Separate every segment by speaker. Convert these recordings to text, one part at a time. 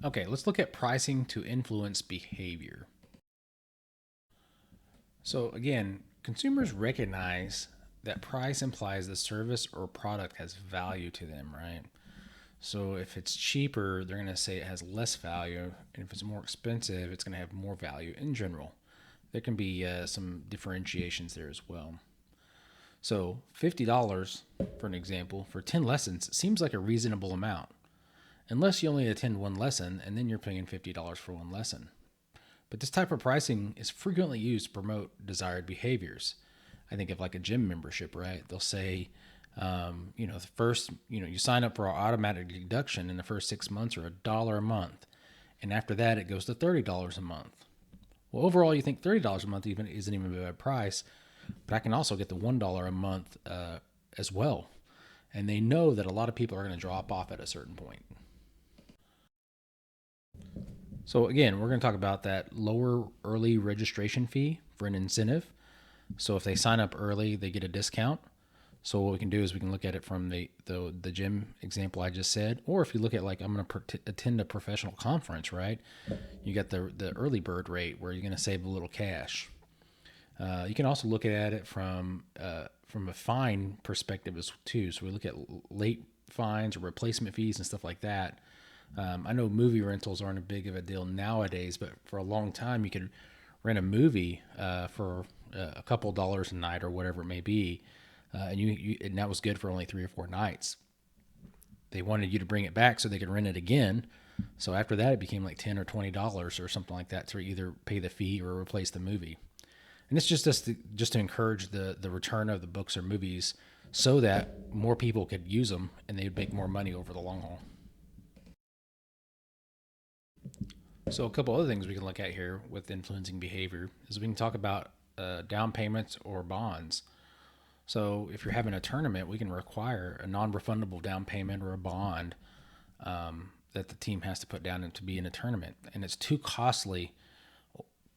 Speaker 1: Okay, let's look at pricing to influence behavior. So, again, consumers recognize that price implies the service or product has value to them, right? So, if it's cheaper, they're going to say it has less value. And if it's more expensive, it's going to have more value in general. There can be some differentiations there as well. So, $50, for an example, for 10 lessons seems like a reasonable amount, unless you only attend one lesson and then you're paying $50 for one lesson. But this type of pricing is frequently used to promote desired behaviors. I think of like a gym membership, right? They'll say, the first, you sign up for our automatic deduction in the first 6 months or $1 a month. And after that, it goes to $30 a month. Well, overall, you think $30 a month even isn't even a bad price, but I can also get the $1 a month as well. And they know that a lot of people are going to drop off at a certain point. So again, we're going to talk about that lower early registration fee for an incentive. So if they sign up early, they get a discount. So what we can do is we can look at it from the gym example I just said, or if you look at like I'm going to attend a professional conference, right? You got the early bird rate where you're going to save a little cash. You can also look at it from a fine perspective as too. So we look at late fines or replacement fees and stuff like that. I know movie rentals aren't a big of a deal nowadays, but for a long time you could rent a movie for a couple dollars a night or whatever it may be, and that was good for only 3 or 4 nights. They wanted you to bring it back so they could rent it again. So after that, it became like $10 or $20 or something like that to either pay the fee or replace the movie. And it's just to encourage the return of the books or movies so that more people could use them and they'd make more money over the long haul. So a couple other things we can look at here with influencing behavior is we can talk about down payments or bonds. So if you're having a tournament, we can require a non-refundable down payment or a bond that the team has to put down to be in a tournament, and it's too costly,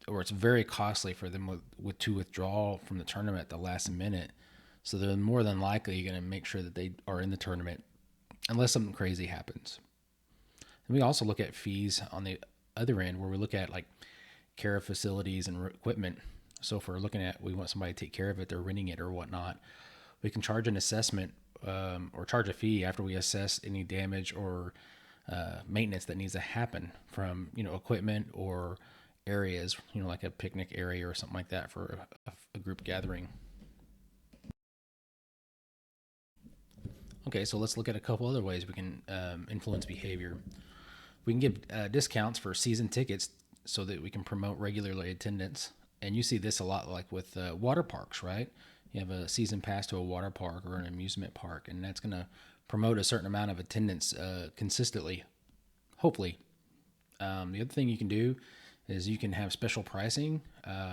Speaker 1: or it's very costly for them to withdraw from the tournament at the last minute. So they're more than likely going to make sure that they are in the tournament unless something crazy happens. And we also look at fees on the other end where we look at like care of facilities and equipment. So if we're looking at we want somebody to take care of it, they're renting it or whatnot, we can charge an assessment or charge a fee after we assess any damage or maintenance that needs to happen from equipment or areas, like a picnic area or something like that for a group gathering. Okay, so let's look at a couple other ways we can influence behavior. We can give discounts for season tickets so that we can promote regularly attendance. And you see this a lot like with water parks, right? You have a season pass to a water park or an amusement park, and that's going to promote a certain amount of attendance consistently, hopefully. The other thing you can do is you can have special pricing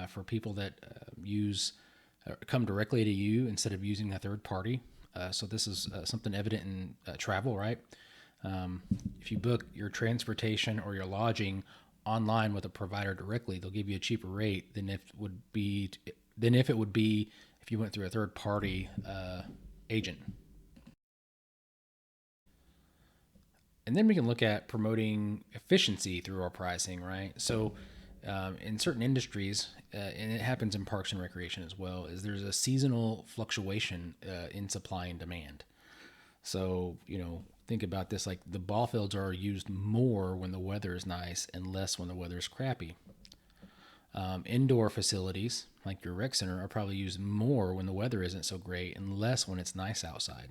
Speaker 1: for people that use come directly to you instead of using a third party. So this is something evident in travel, right? If you book your transportation or your lodging online with a provider directly, they'll give you a cheaper rate than if it would be if you went through a third party agent. And then we can look at promoting efficiency through our pricing, right? So, in certain industries, and it happens in parks and recreation as well, is there's a seasonal fluctuation in supply and demand. So, think about this like the ball fields are used more when the weather is nice and less when the weather is crappy. Indoor facilities, like your rec center, are probably used more when the weather isn't so great and less when it's nice outside.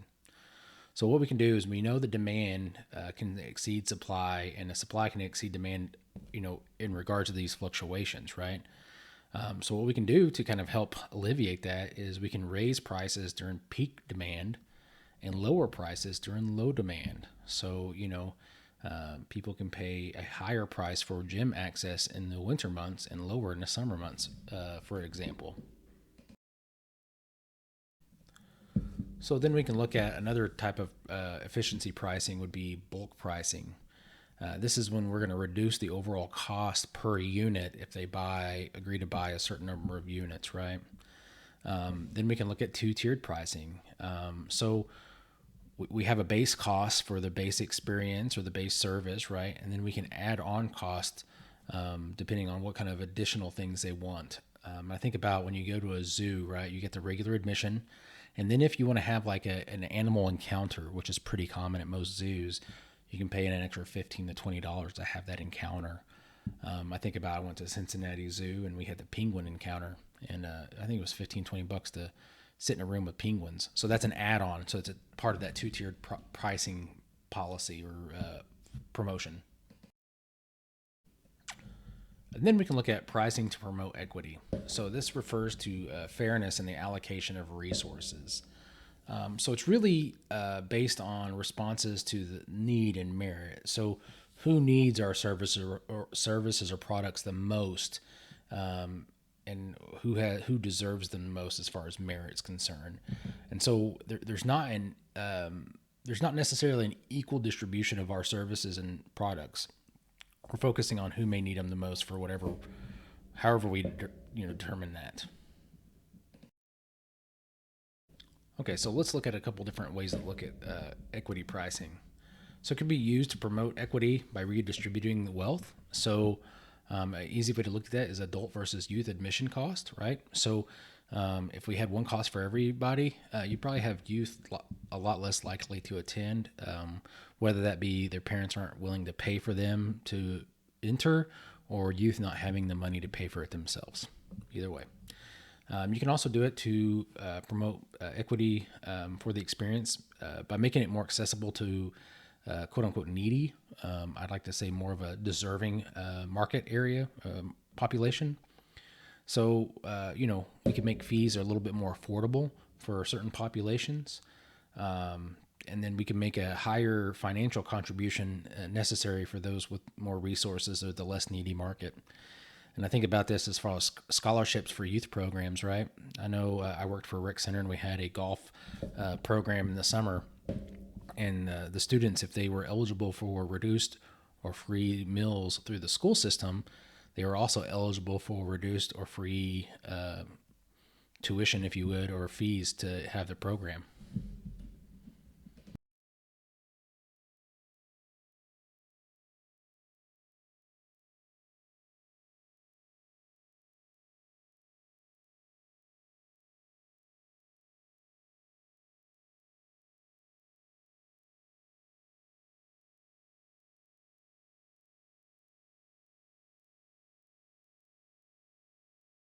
Speaker 1: So what we can do is we know the demand can exceed supply, and the supply can exceed demand, in regards to these fluctuations, right? So what we can do to kind of help alleviate that is we can raise prices during peak demand and lower prices during low demand. So people can pay a higher price for gym access in the winter months and lower in the summer months, for example. So then we can look at another type of efficiency pricing would be bulk pricing. This is when we're going to reduce the overall cost per unit if they agree to buy a certain number of units, right? Then we can look at two-tiered pricing. So we have a base cost for the base experience or the base service, right? And then we can add on cost depending on what kind of additional things they want. I think about when you go to a zoo, right? You get the regular admission. And then if you want to have like an animal encounter, which is pretty common at most zoos, you can pay an extra $15 to $20 to have that encounter. I think about I went to Cincinnati Zoo and we had the penguin encounter, and I think it was $15-$20 to sit in a room with penguins. So that's an add-on. So it's a part of that two-tiered pricing policy or promotion. And then we can look at pricing to promote equity. So this refers to fairness in the allocation of resources. So it's really based on responses to the need and merit. So who needs our services or products the most, and who deserves them most as far as merit is concerned. And so there's not necessarily an equal distribution of our services and products. We're focusing on who may need them the most for however we determine that. Okay, so let's look at a couple different ways to look at equity pricing. So it can be used to promote equity by redistributing the wealth. So an easy way to look at that is adult versus youth admission cost, right? So if we had one cost for everybody, you probably have youth a lot less likely to attend, whether that be their parents aren't willing to pay for them to enter, or youth not having the money to pay for it themselves. Either way. You can also do it to promote equity for the experience by making it more accessible to quote unquote needy. I'd like to say more of a deserving market area population. So, we can make fees a little bit more affordable for certain populations. And then we can make a higher financial contribution necessary for those with more resources or the less needy market. And I think about this as far as scholarships for youth programs, right? I know I worked for Rec Center and we had a golf program in the summer. And the students, if they were eligible for reduced or free meals through the school system, they were also eligible for reduced or free tuition, if you would, or fees to have the program.